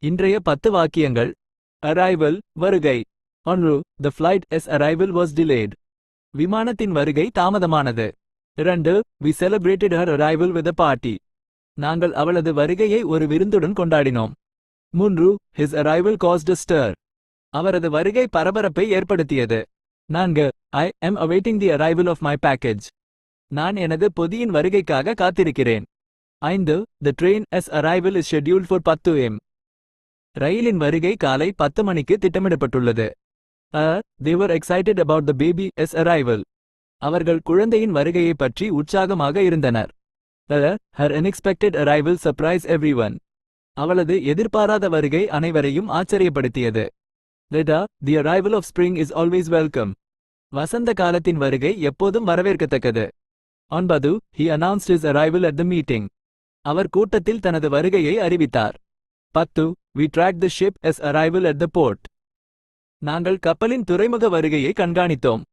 இன்றைய 10 வாக்கியங்கள். அரைவல் வருகை. 1. The flight's arrival was delayed. விமானத்தின் வருகை தாமதமானது. 2. We celebrated her arrival with a party. நாங்கள் அவளது வருகையை ஒரு விருந்துடன் கொண்டாடினோம். 3. His arrival caused a stir. அவரது வருகை பரபரப்பை ஏற்படுத்தியது. 4. I am awaiting the arrival of my package. நான் எனது பொதியின் வருகைக்காக காத்திருக்கிறேன். 5. The train's arrival is scheduled for 10 am. ரயிலின் வருகை காலை 10 மணிக்கு திட்டமிடப்பட்டுள்ளது. They were excited about the baby's arrival. அவர்கள் குழந்தையின் வருகையை பற்றி உற்சாகமாக இருந்தனர். Her unexpected arrival surprised everyone. அவளது எதிர்பாராத வருகை அனைவரையும் ஆச்சரியப்படுத்தியது. The arrival of spring is always welcome. வசந்த காலத்தின் வருகை எப்போதும் வரவேற்கத்தக்கது. 9. He announced his arrival at the meeting. அவர் கூட்டத்தில் தனது வருகையை அறிவித்தார். 10. We tracked the ship's arrival at the port. நாங்கள் கப்பலின் துறைமுக வருகையை கண்காணித்தோம்.